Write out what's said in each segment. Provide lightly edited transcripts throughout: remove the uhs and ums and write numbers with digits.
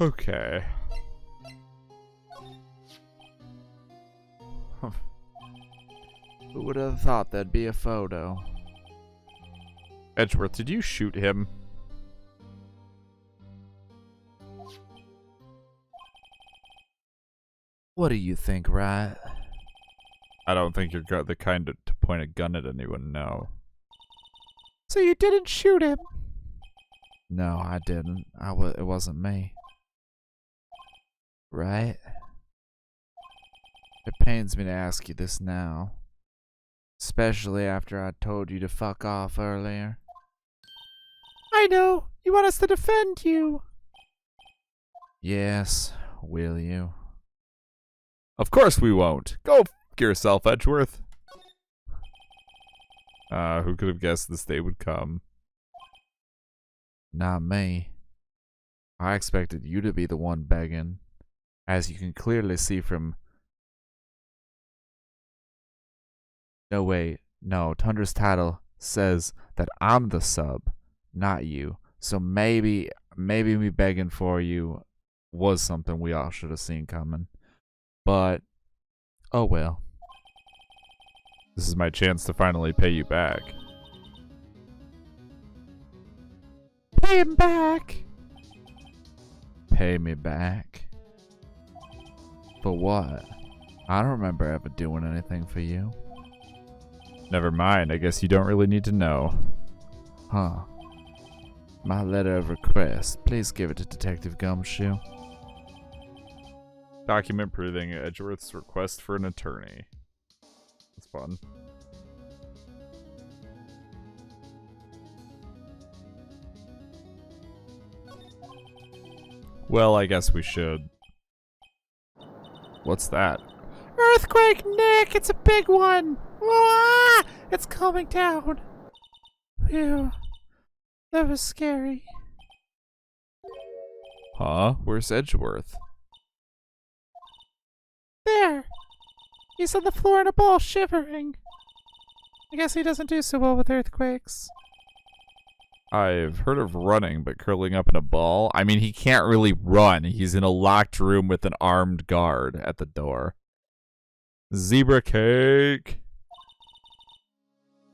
Okay. Who would have thought there'd be a photo? Edgeworth, did you shoot him? What do you think, Wright? I don't think you're the kind to point a gun at anyone, no. So you didn't shoot him? No, I didn't. It wasn't me. Right? It pains me to ask you this now. Especially after I told you to fuck off earlier. I know! You want us to defend you! Yes, will you? Of course we won't. Go f*** yourself, Edgeworth. Who could have guessed this day would come? Not me. I expected you to be the one begging. As you can clearly see from... No, wait. No, Tundra's title says that I'm the sub, not you. So maybe me begging for you was something we all should have seen coming. But, oh well. This is my chance to finally pay you back. Pay him back? Pay me back? For what? I don't remember ever doing anything for you. Never mind, I guess you don't really need to know. Huh. My letter of request. Please give it to Detective Gumshoe. Document proving Edgeworth's request for an attorney. That's fun. Well, I guess we should. What's that? Earthquake, Nick! It's a big one! Ah! It's coming down! Phew. That was scary. Huh? Where's Edgeworth? There! He's on the floor in a ball, shivering. I guess he doesn't do so well with earthquakes. I've heard of running, but curling up in a ball? I mean, he can't really run. He's in a locked room with an armed guard at the door. Zebra cake!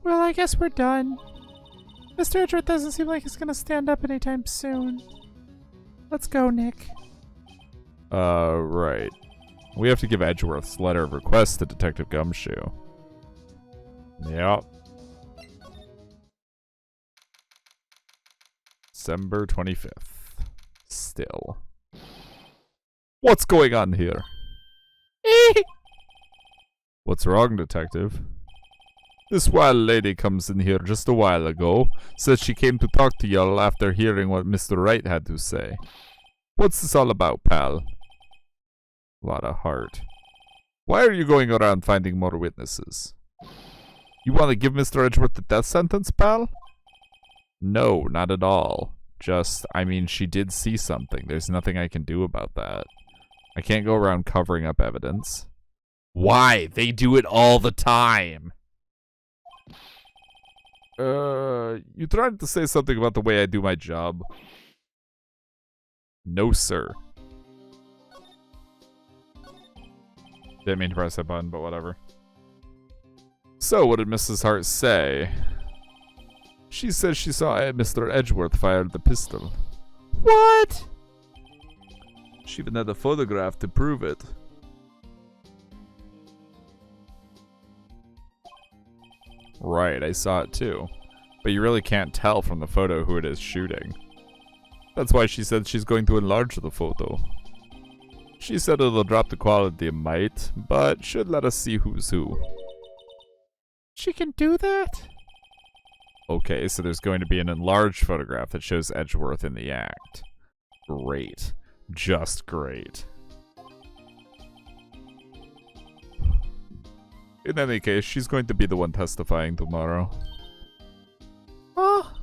Well, I guess we're done. Mr. Edgeworth doesn't seem like he's gonna stand up anytime soon. Let's go, Nick. Right. We have to give Edgeworth's letter of request to Detective Gumshoe. Yep. December 25th. Still. What's going on here? What's wrong, Detective? This wild lady comes in here just a while ago. Says she came to talk to y'all after hearing what Mr. Wright had to say. What's this all about, pal? Lot of heart. Why are you going around finding more witnesses? You want to give Mr. Edgeworth the death sentence, pal? No, not at all. Just, I mean, she did see something. There's nothing I can do about that. I can't go around covering up evidence. Why? They do it all the time. You tried to say something about the way I do my job. No, sir. Didn't mean to press that button, but whatever. So, what did Mrs. Hart say? She says she saw Mr. Edgeworth fire the pistol. What? She even had a photograph to prove it. Right, I saw it too. But you really can't tell from the photo who it is shooting. That's why she said she's going to enlarge the photo. She said it'll drop the quality a mite, but should let us see who's who. She can do that? Okay, so there's going to be an enlarged photograph that shows Edgeworth in the act. Great. Just great. In any case, she's going to be the one testifying tomorrow. Oh,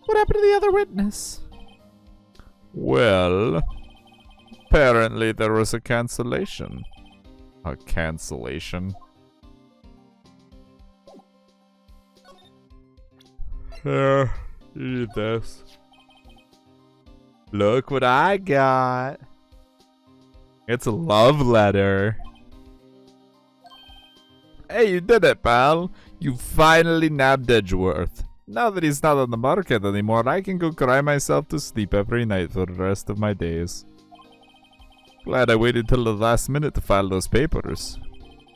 what happened to the other witness? Well, apparently there was a cancellation. A cancellation? Here, you need this. Look what I got. It's a love letter. Hey, you did it, pal. You finally nabbed Edgeworth. Now that he's not on the market anymore, I can go cry myself to sleep every night for the rest of my days. Glad I waited till the last minute to file those papers.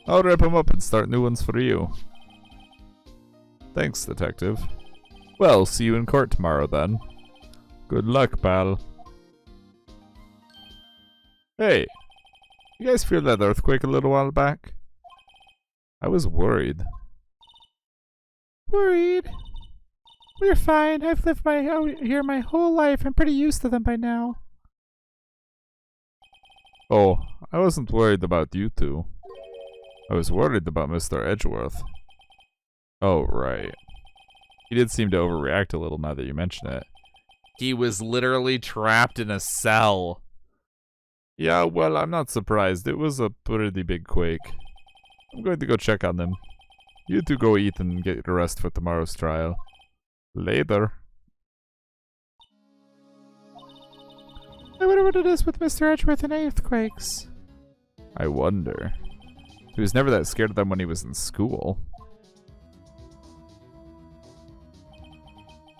I'll rip them up and start new ones for you. Thanks, detective. Well, see you in court tomorrow then. Good luck, pal. Hey, you guys feel that earthquake a little while back? I was worried. Worried? We're fine. I've lived out here my whole life. I'm pretty used to them by now. Oh, I wasn't worried about you two. I was worried about Mr. Edgeworth. Oh, right. He did seem to overreact a little now that you mention it. He was literally trapped in a cell. Yeah, well, I'm not surprised. It was a pretty big quake. I'm going to go check on them. You two go eat and get your rest for tomorrow's trial. Later. I wonder what it is with Mr. Edgeworth and earthquakes. I wonder. He was never that scared of them when he was in school.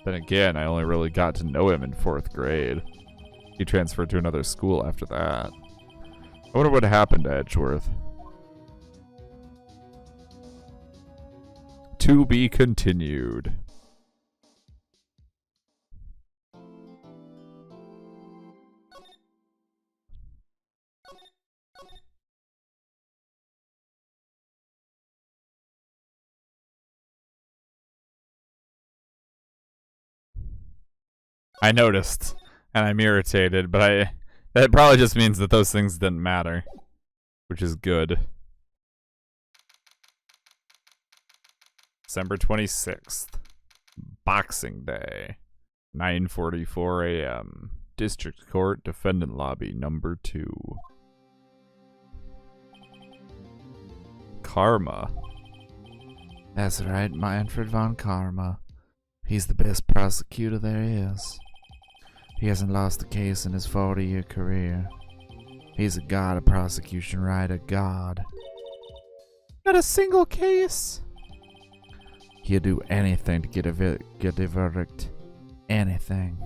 Then again, I only really got to know him in 4th grade. He transferred to another school after that. I wonder what happened to Edgeworth. To be continued. I noticed, and I'm irritated, but that probably just means that those things didn't matter, which is good. December 26th, Boxing Day, 9:44 a.m. District Court, Defendant Lobby, number 2. Karma. That's right, Manfred von Karma. He's the best prosecutor there is. He hasn't lost a case in his 40-year career. He's a god of prosecution, right? A god. Not a single case. He'll do anything to get a verdict. Anything.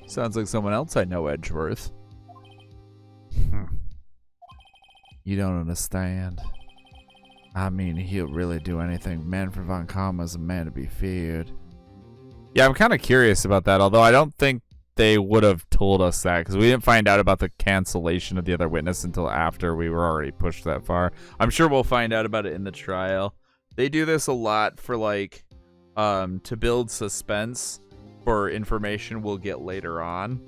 Sounds like someone else I know, Edgeworth. You don't understand. I mean, he'll really do anything. Manfred von Karma's a man to be feared. Yeah, I'm kind of curious about that, although I don't think they would have told us that, because we didn't find out about the cancellation of the other witness until after we were already pushed that far. I'm sure we'll find out about it in the trial. They do this a lot for, like, to build suspense for information we'll get later on.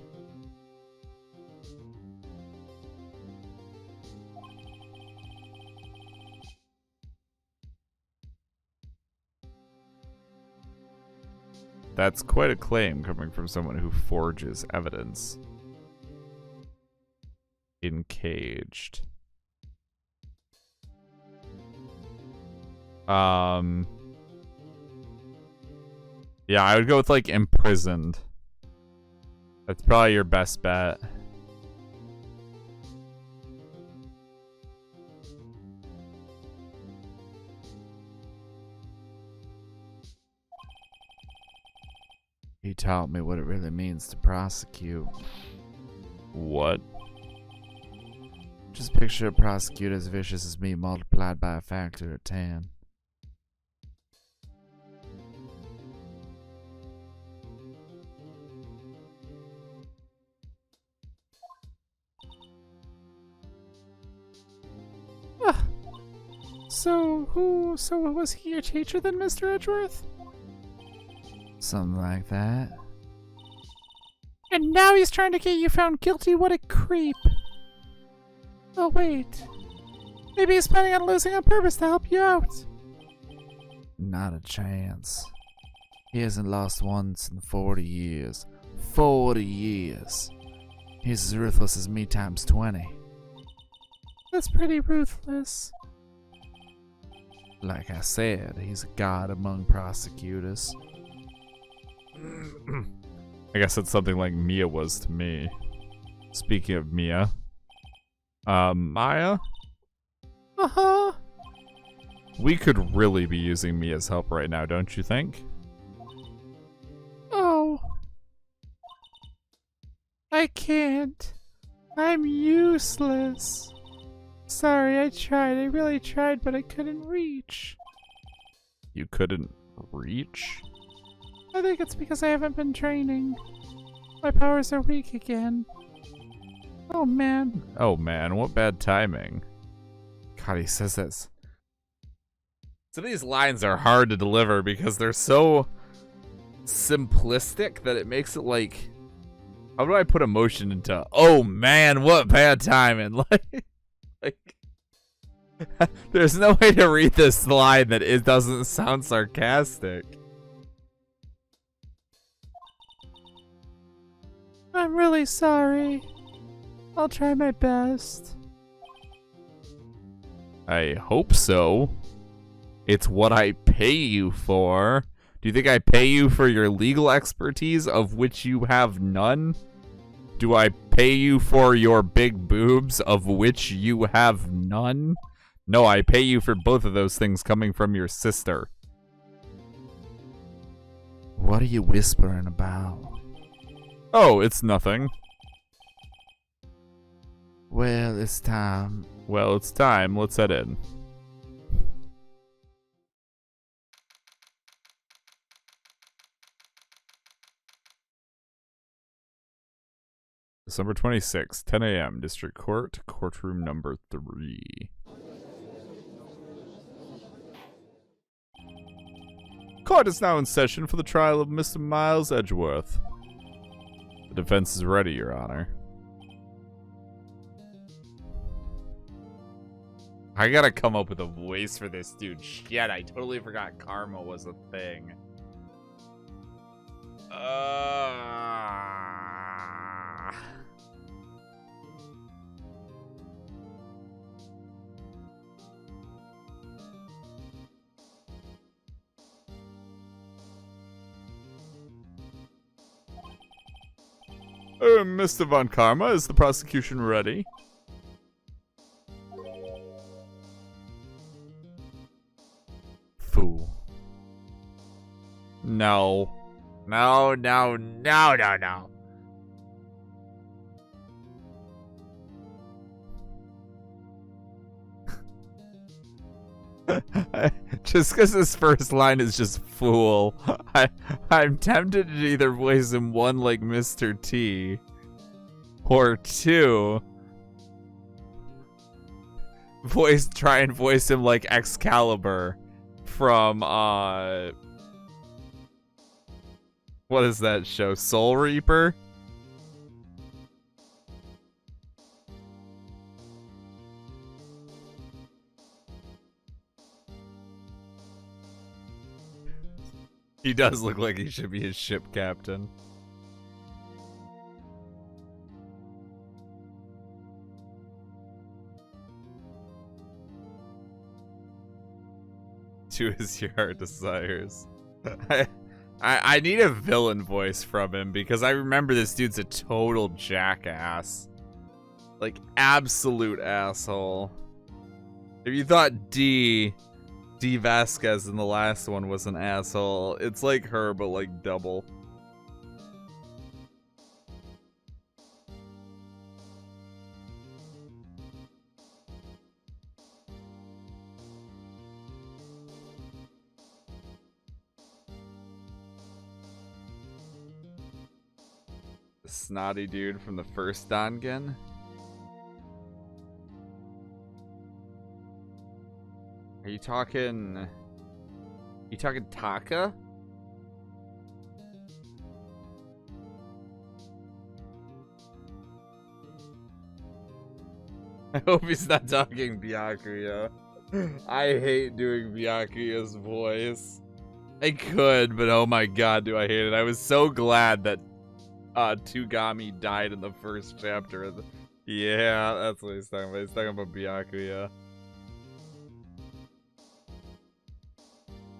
That's quite a claim coming from someone who forges evidence. Encaged. Yeah, I would go with, like, imprisoned. That's probably your best bet. He taught me what it really means to prosecute. What? Just picture a prosecutor as vicious as me multiplied by a factor of 10. So was he your teacher then, Mr. Edgeworth? Something like that. And now he's trying to get you found guilty? What a creep. Oh, wait. Maybe he's planning on losing on purpose to help you out. Not a chance. He hasn't lost once in 40 years. 40 years. He's as ruthless as me times 20. That's pretty ruthless. Like I said, he's a god among prosecutors. I guess it's something like Mia was to me. Speaking of Mia. Maya? Uh-huh. We could really be using Mia's help right now, don't you think? Oh. I can't. I'm useless. Sorry, I tried. I really tried, but I couldn't reach. You couldn't reach? I think it's because I haven't been training. My powers are weak again. Oh man. Oh man, what bad timing. God, he says this. Some of these lines are hard to deliver because they're so simplistic that it makes it like, how do I put emotion into, oh man, what bad timing? Like there's no way to read this line that it doesn't sound sarcastic. I'm really sorry. I'll try my best. I hope so. It's what I pay you for. Do you think I pay you for your legal expertise, of which you have none? Do I pay you for your big boobs, of which you have none? No, I pay you for both of those things coming from your sister. What are you whispering about? Oh, it's nothing. Well, it's time. Well, it's time. Let's head in. December 26th, 10 a.m., District Court, courtroom number 3. Court is now in session for the trial of Mr. Miles Edgeworth. The defense is ready, Your Honor. I gotta come up with a voice for this dude. Shit, I totally forgot karma was a thing. Mr. Von Karma, is the prosecution ready? Fool. No. No, no, no, no, no. Just because his first line is just fool, I'm tempted to either voice him one like Mr. T, or two, try and voice him like Excalibur from what is that show? Soul Reaper? He does look like he should be his ship captain. To his heart desires. I need a villain voice from him because I remember this dude's a total jackass. Like, absolute asshole. If you thought D Vasquez in the last one was an asshole, it's like her, but like double. The snotty dude from the first Dangan. Are you talking... You talking Taka? I hope he's not talking Byakuya. I hate doing Byakuya's voice. I could, but oh my god, do I hate it. I was so glad that Tugami died in the first chapter of the... Yeah, that's what he's talking about. He's talking about Byakuya.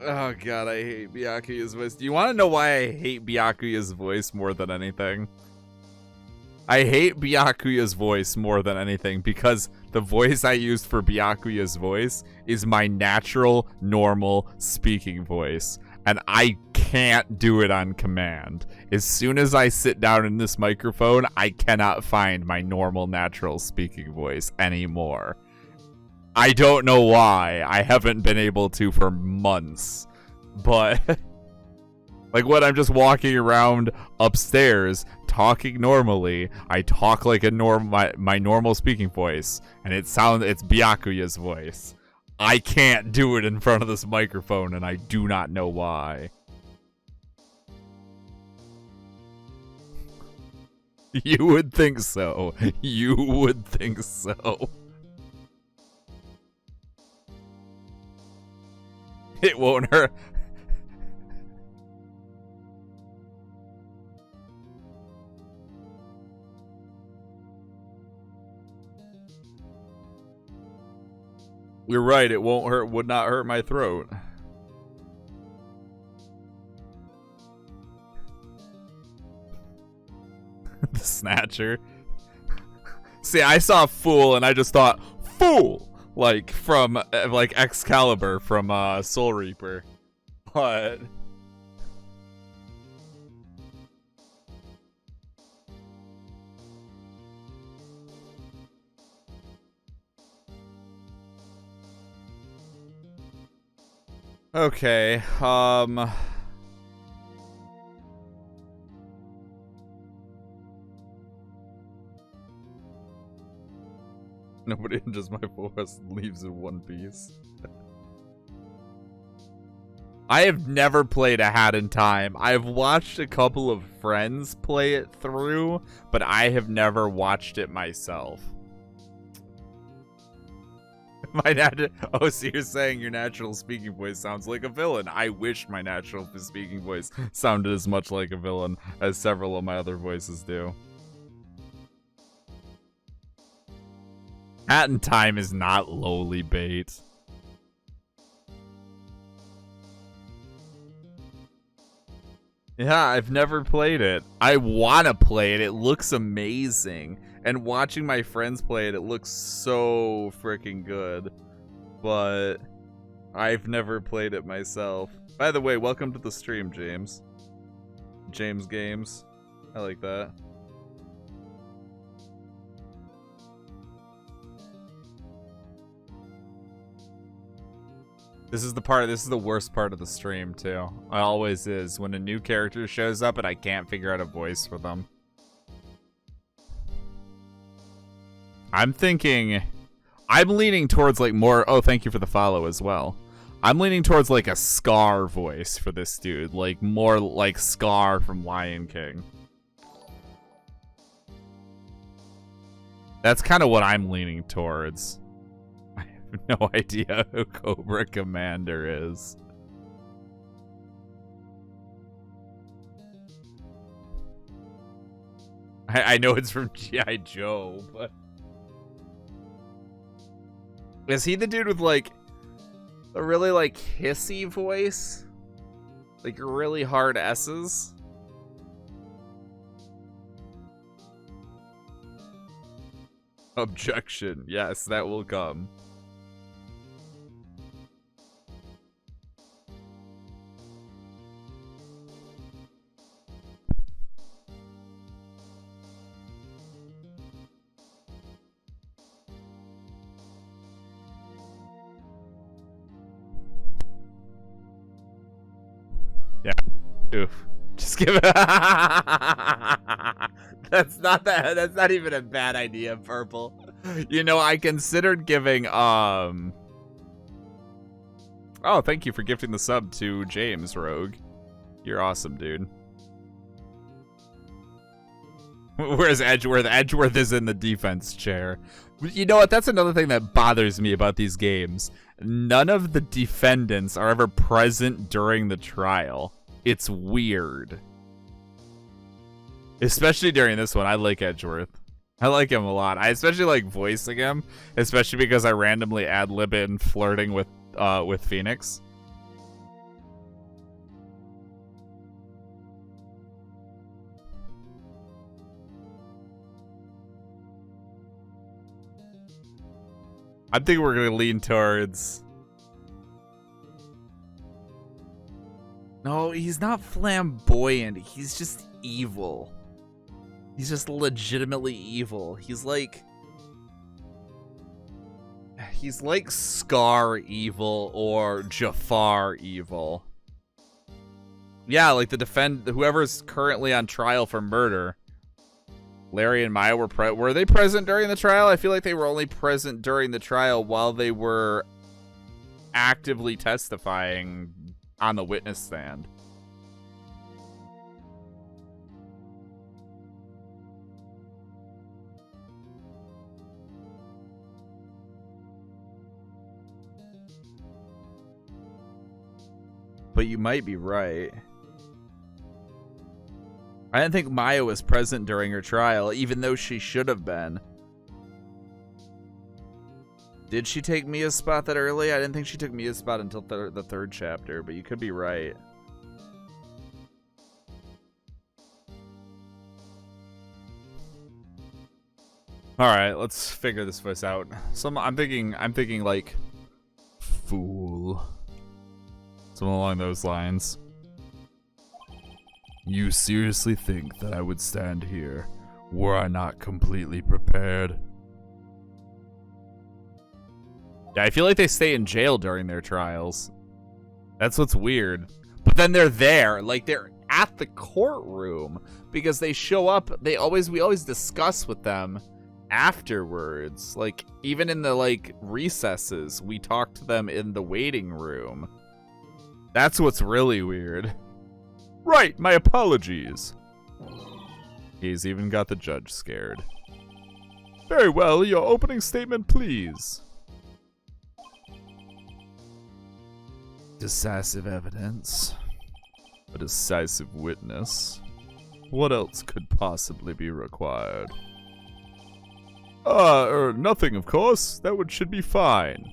Oh god, I hate Byakuya's voice. Do you want to know why I hate Byakuya's voice more than anything? I hate Byakuya's voice more than anything because the voice I used for Byakuya's voice is my natural, normal speaking voice. And I can't do it on command. As soon as I sit down in this microphone, I cannot find my normal, natural speaking voice anymore. I don't know why. I haven't been able to for months. But, like when I'm just walking around upstairs, talking normally, I talk like a my normal speaking voice. And it's Byakuya's voice. I can't do it in front of this microphone, and I do not know why. You would think so. You would think so. It won't hurt. You're right, it won't hurt, would not hurt my throat. The Snatcher. See, I saw Fool and I just thought, Fool! Like, from, like, Excalibur from, Soul Reaper. But... Okay, nobody enters my forest and leaves in one piece. I have never played A Hat in Time. I've watched a couple of friends play it through, but I have never watched it myself. Oh, so you're saying your natural speaking voice sounds like a villain. I wish my natural speaking voice sounded as much like a villain as several of my other voices do. Hat in Time is not lowly bait. Yeah, I've never played it. I want to play it. It looks amazing. And watching my friends play it, it looks so freaking good. But I've never played it myself. By the way, welcome to the stream, James. James Games. I like that. This is the worst part of the stream, too. It always is. When a new character shows up and I can't figure out a voice for them. I'm leaning towards like more, oh, thank you for the follow as well. I'm leaning towards like a Scar voice for this dude, like more like Scar from Lion King. That's kind of what I'm leaning towards. I have no idea who Cobra Commander is. I know it's from G.I. Joe, but... Is he the dude with, like, a really, like, hissy voice? Like, really hard S's? Objection. Yes, that will come. Yeah. Oof. Just give it. That's not even a bad idea, Purple. You know, I considered giving Oh, thank you for gifting the sub to James Rogue. You're awesome, dude. Whereas Edgeworth is in the defense chair. You know what? That's another thing that bothers me about these games. None of the defendants are ever present during the trial. It's weird. Especially during this one. I like Edgeworth. I like him a lot. I especially like voicing him, especially because I randomly ad-lib in flirting with Phoenix. I think we're gonna lean towards. No, he's not flamboyant. He's just evil. He's just legitimately evil. He's like Scar evil or Jafar evil. Yeah, like whoever's currently on trial for murder. Larry and Maya were they present during the trial? I feel like they were only present during the trial while they were actively testifying on the witness stand. But you might be right. I didn't think Maya was present during her trial, even though she should have been. Did she take Mia's spot that early? I didn't think she took Mia's spot until the third chapter, but you could be right. All right, let's figure this voice out. I'm thinking like fool. Something along those lines. You seriously think that I would stand here were I not completely prepared? Yeah, I feel like they stay in jail during their trials. That's what's weird. But then they're there, like they're at the courtroom because they show up. We always discuss with them afterwards. Like even in the like recesses, we talk to them in the waiting room. That's what's really weird. Right, my apologies. He's even got the judge scared. Very well, your opening statement, please. Decisive evidence. A decisive witness. What else could possibly be required? Nothing, of course. That should be fine.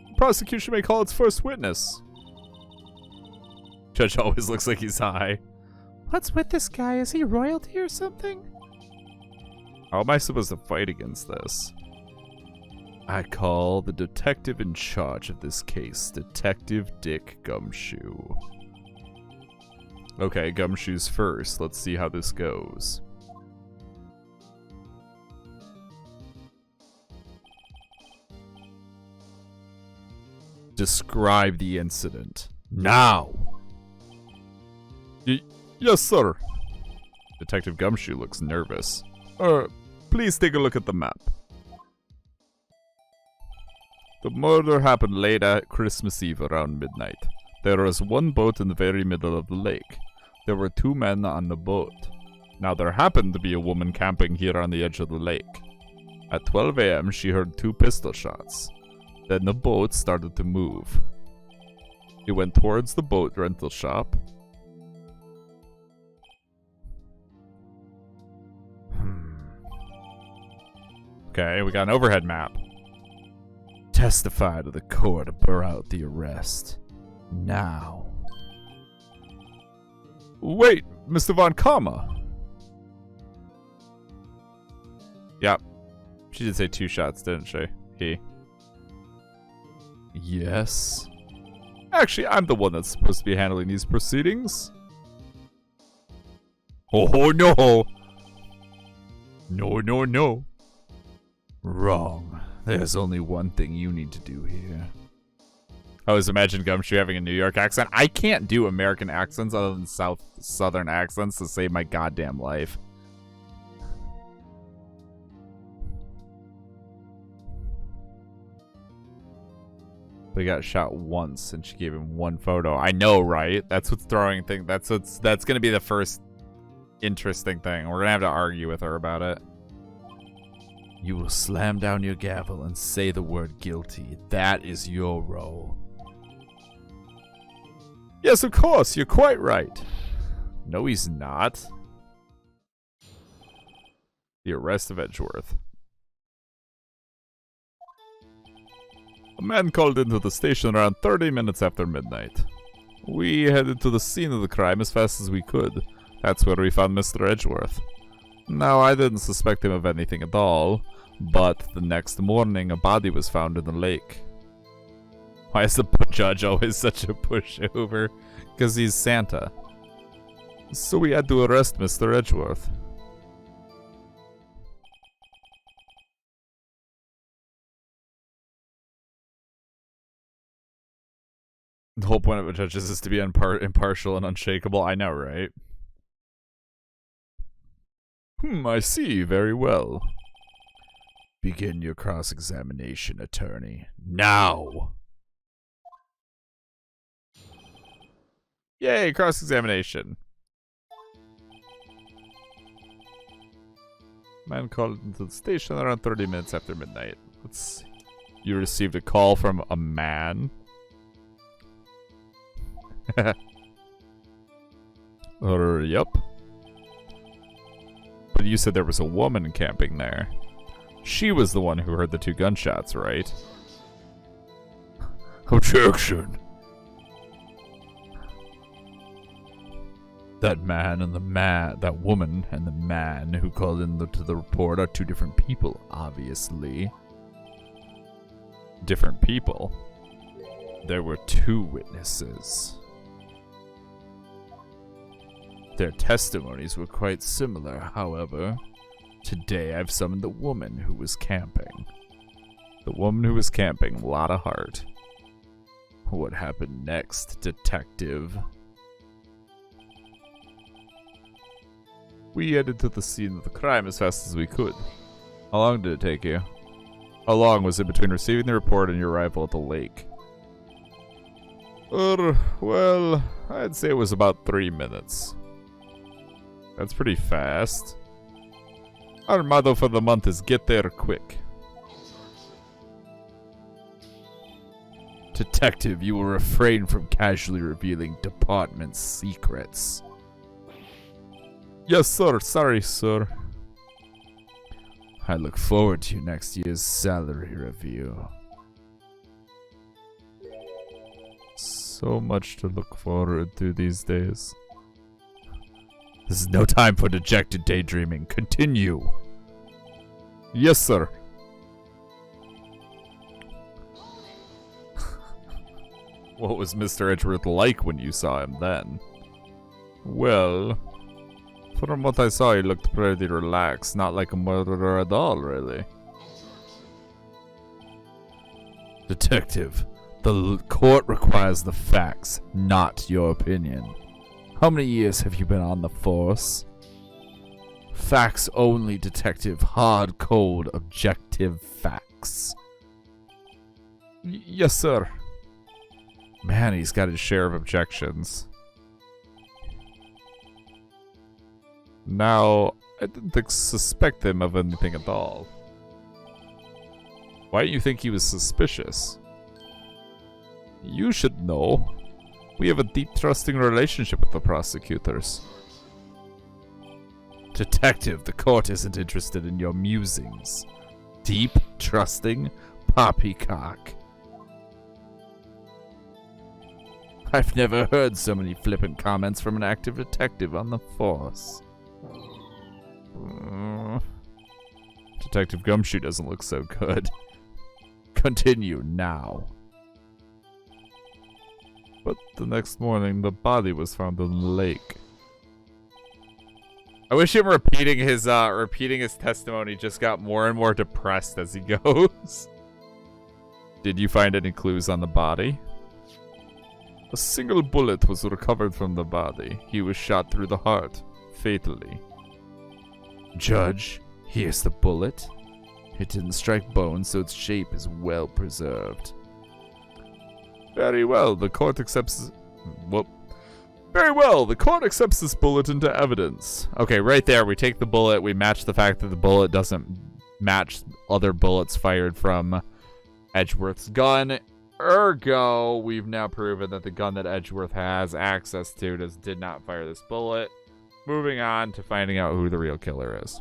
The prosecution may call its first witness. Judge always looks like he's high. What's with this guy? Is he royalty or something? How am I supposed to fight against this? I call the detective in charge of this case, Detective Dick Gumshoe. Okay, Gumshoe's first. Let's see how this goes. Describe the incident. Now! Yes, sir. Detective Gumshoe looks nervous. Please take a look at the map. The murder happened late at Christmas Eve around midnight. There was one boat in the very middle of the lake. There were two men on the boat. Now there happened to be a woman camping here on the edge of the lake. At 12 a.m. she heard two pistol shots. Then the boat started to move. He went towards the boat rental shop. Okay, we got an overhead map. Testify to the court about the arrest. Now. Wait, Mr. Von Karma. Yep. She did say two shots, didn't she? He. Yes. Actually, I'm the one that's supposed to be handling these proceedings. Oh, no. No. Wrong. There's only one thing you need to do here. I always imagine Gumshoe having a New York accent. I can't do American accents other than Southern accents to save my goddamn life. They got shot once and she gave him one photo. I know, right? That's what's throwing thing. That's gonna be the first interesting thing. We're gonna have to argue with her about it. You will slam down your gavel and say the word guilty. That is your role. Yes, of course. You're quite right. No, he's not. The arrest of Edgeworth. A man called into the station around 30 minutes after midnight. We headed to the scene of the crime as fast as we could. That's where we found Mr. Edgeworth. Now, I didn't suspect him of anything at all, but the next morning a body was found in the lake. Why is the judge always such a pushover? Because he's Santa. So we had to arrest Mr. Edgeworth. The whole point of a judge is to be impartial and unshakable. I know, right? I see. Very well. Begin your cross-examination, attorney. Now! Yay, cross-examination. Man called into the station around 30 minutes after midnight. Let's see. You received a call from a man? Yup. But you said there was a woman camping there. She was the one who heard the 2 gunshots, right? Objection. That man and that woman and the man who called in to the report are 2 different people, obviously. Different people? There were 2 witnesses. Their testimonies were quite similar, however. Today I've summoned the woman who was camping. The woman who was camping, lot of heart. What happened next, detective? We headed to the scene of the crime as fast as we could. How long did it take you? How long was it between receiving the report and your arrival at the lake? Well, I'd say it was about 3 minutes. That's pretty fast. Our motto for the month is get there quick. Detective, you will refrain from casually revealing department secrets. Yes, sir. Sorry, sir. I look forward to next year's salary review. So much to look forward to these days. This is no time for dejected daydreaming. Continue. Yes, sir. What was Mr. Edgeworth like when you saw him then? Well, from what I saw, he looked pretty relaxed. Not like a murderer at all, really. Detective, the court requires the facts, not your opinion. How many years have you been on the force? Facts only, detective. Hard, cold, objective facts. Yes, sir. Man, he's got his share of objections. Now, I didn't suspect him of anything at all. Why do you think he was suspicious? You should know. We have a deep, trusting relationship with the prosecutors. Detective, the court isn't interested in your musings. Deep, trusting, poppycock. I've never heard so many flippant comments from an active detective on the force. Detective Gumshoe doesn't look so good. Continue now. But the next morning, the body was found in the lake. I wish him repeating his testimony just got more and more depressed as he goes. Did you find any clues on the body? A single bullet was recovered from the body. He was shot through the heart, fatally. Judge, here's the bullet. It didn't strike bone, so its shape is well preserved. Very well, the court accepts... Very well, the court accepts this bullet into evidence. Okay, right there, we take the bullet, we match the fact that the bullet doesn't match other bullets fired from Edgeworth's gun. Ergo, we've now proven that the gun that Edgeworth has access to did not fire this bullet. Moving on to finding out who the real killer is.